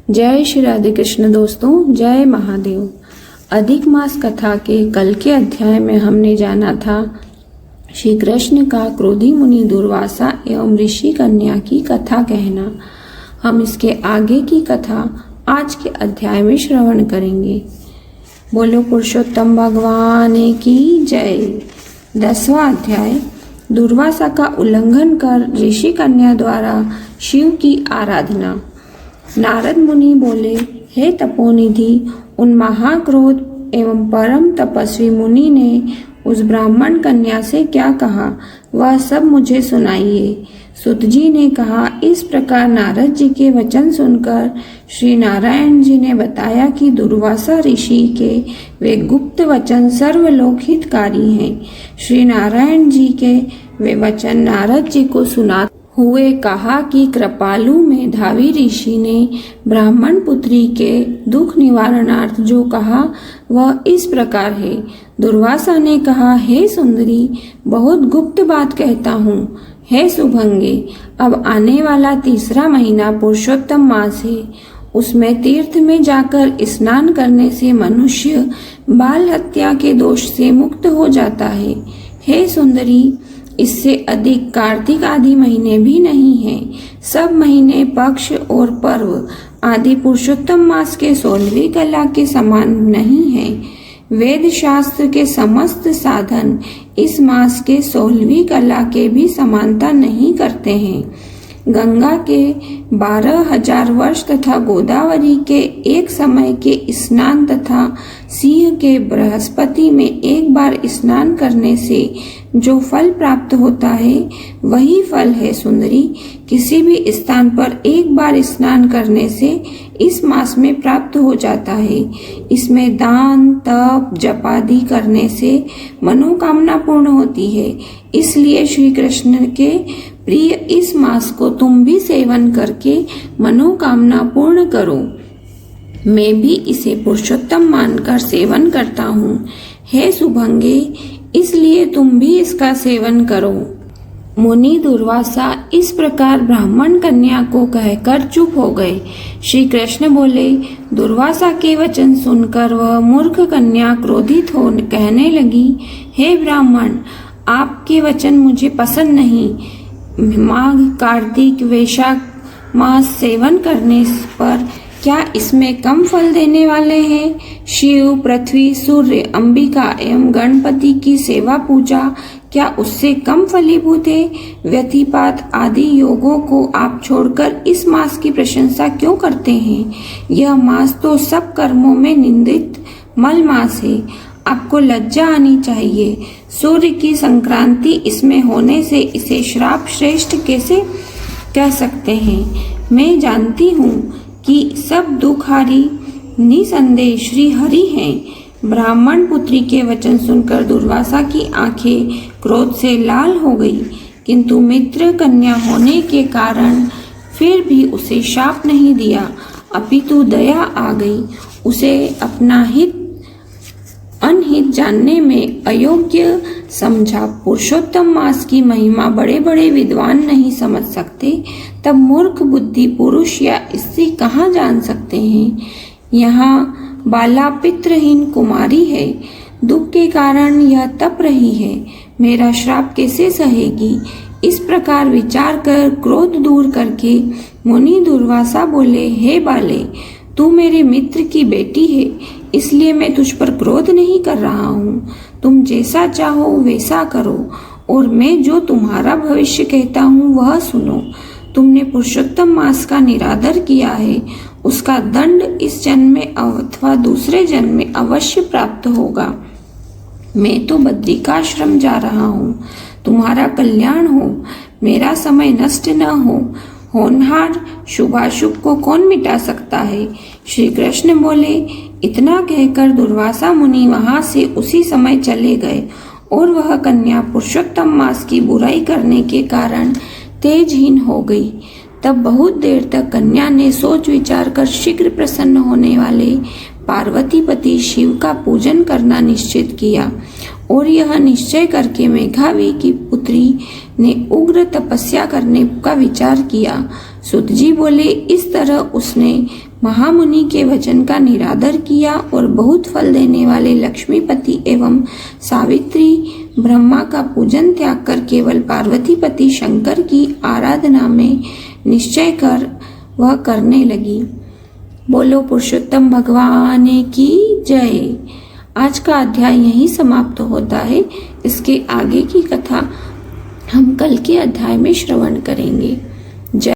जय श्री राधे कृष्ण दोस्तों, जय महादेव। अधिक मास कथा के कल के अध्याय में हमने जाना था श्री कृष्ण का क्रोधी मुनि दुर्वासा एवं ऋषि कन्या की कथा कहना। हम इसके आगे की कथा आज के अध्याय में श्रवण करेंगे। बोलो पुरुषोत्तम भगवान की जय। 10वां अध्याय। दुर्वासा का उल्लंघन कर ऋषि कन्या द्वारा शिव की आराधना। नारद मुनि बोले, हे तपोनिधि, उन महाक्रोध एवं परम तपस्वी मुनि ने उस ब्राह्मण कन्या से क्या कहा, वह सब मुझे सुनाइए। सुत जी ने कहा, इस प्रकार नारद जी के वचन सुनकर श्री नारायण जी ने बताया कि दुर्वासा ऋषि के वे गुप्त वचन सर्वलोक हितकारी हैं। श्री नारायण जी के वे वचन नारद जी को सुना हुए कहा कि कृपालु मेधावी ऋषि ने ब्राह्मण पुत्री के दुख निवारणार्थ जो कहा वह इस प्रकार है। दुर्वासा ने कहा, हे सुंदरी, बहुत गुप्त बात कहता हूँ। हे सुभंगे, अब आने वाला 3रा महीना पुरुषोत्तम मास है। उसमें तीर्थ में जाकर स्नान करने से मनुष्य बाल हत्या के दोष से मुक्त हो जाता है। हे सुंदरी, इससे अधिक कार्तिक आदि महीने भी नहीं हैं। सब महीने, पक्ष और पर्व आदि पुरुषोत्तम मास के 16वीं कला के समान नहीं हैं। वेद शास्त्र के समस्त साधन इस मास के 16वीं कला के भी समानता नहीं करते हैं। गंगा के 12,000 वर्ष तथा गोदावरी के एक समय के स्नान तथा सिंह के बृहस्पति में एक बार स्नान करने से जो फल प्राप्त होता है वही फल है सुंदरी। किसी भी स्थान पर एक बार स्नान करने से इस मास में प्राप्त हो जाता है। इसमें दान, तप, जप आदि करने से मनोकामना पूर्ण होती है। इसलिए श्री कृष्ण के प्रिय इस मास को तुम भी सेवन करके मनोकामना पूर्ण करो। मैं भी इसे पुरुषोत्तम मानकर सेवन करता हूँ। हे सुभंगे, इसलिए तुम भी इसका सेवन करो। मुनि दुर्वासा इस प्रकार ब्राह्मण कन्या को कहकर चुप हो गए। श्री कृष्ण बोले, दुर्वासा के वचन सुनकर वह मूर्ख कन्या क्रोधित हो कहने लगी, हे ब्राह्मण, आपके वचन मुझे पसंद नहीं। माघ, कार्तिक, वैशाख मास सेवन करने पर क्या इसमें कम फल देने वाले हैं? शिव, पृथ्वी, सूर्य, अंबिका एवं गणपति की सेवा पूजा क्या उससे कम फलीभूत है? व्यतिपात आदि योगों को आप छोड़कर इस मास की प्रशंसा क्यों करते हैं? यह मास तो सब कर्मों में निंदित मल मास है। आपको लज्जा आनी चाहिए। सूर्य की संक्रांति इसमें होने से इसे श्राप श्रेष्ठ कैसे कह सकते हैं? मैं जानती हूँ कि सब दुखारी निसंदेह श्री हरि हैं। ब्राह्मण पुत्री के वचन सुनकर दुर्वासा की आंखें क्रोध से लाल हो गई, किंतु मित्र कन्या होने के कारण फिर भी उसे शाप नहीं दिया, अपितु दया आ गई। उसे अपना हित अनहित जानने में अयोग्य समझा। पुरुषोत्तम मास की महिमा बड़े बड़े विद्वान नहीं समझ सकते, तब मूर्ख बुद्धि पुरुष या स्त्री कहाँ जान सकते हैं? यहाँ बाला पितृहीन कुमारी है, दुख के कारण यह तप रही है, मेरा श्राप कैसे सहेगी? इस प्रकार विचार कर क्रोध दूर करके मुनि दुर्वासा बोले, हे बाले, तू मेरे मित्र की बेटी है, इसलिए मैं तुझ पर क्रोध नहीं कर रहा हूँ। तुम जैसा चाहो वैसा करो और मैं जो तुम्हारा भविष्य कहता हूँ वह सुनो। तुमने पुरुषोत्तम मास का निरादर किया है, उसका दंड इस जन्म में अथवा दूसरे जन्म में अवश्य प्राप्त होगा। मैं तो बद्रिकाश्रम जा रहा हूँ, तुम्हारा कल्याण हो, मेरा समय नष्ट न हो। होनहार शुभाशुभ को कौन मिटा सकता है? श्री कृष्ण बोले। इतना कहकर दुर्वासा मुनि वहां से उसी समय चले गए और वह कन्या पुरुषोत्तम मास की बुराई करने के कारण तेजहीन हो गई। तब बहुत देर तक कन्या ने सोच विचार कर शीघ्र प्रसन्न होने वाले पार्वतीपति शिव का पूजन करना निश्चित किया और यह निश्चय करके मेघावी की पुत्री ने उग्र तपस्या करने का विचार किया। सूत जी बोले, इस तरह उसने महामुनि के वचन का निरादर किया और बहुत फल देने वाले लक्ष्मीपति एवं सावित्री ब्रह्मा का पूजन त्याग कर केवल पार्वतीपति शंकर की आराधना में निश्चय कर वह करने लगी। बोलो पुरुषोत्तम भगवान की जय। आज का अध्याय यहीं समाप्त होता है। इसके आगे की कथा हम कल के अध्याय में श्रवण करेंगे।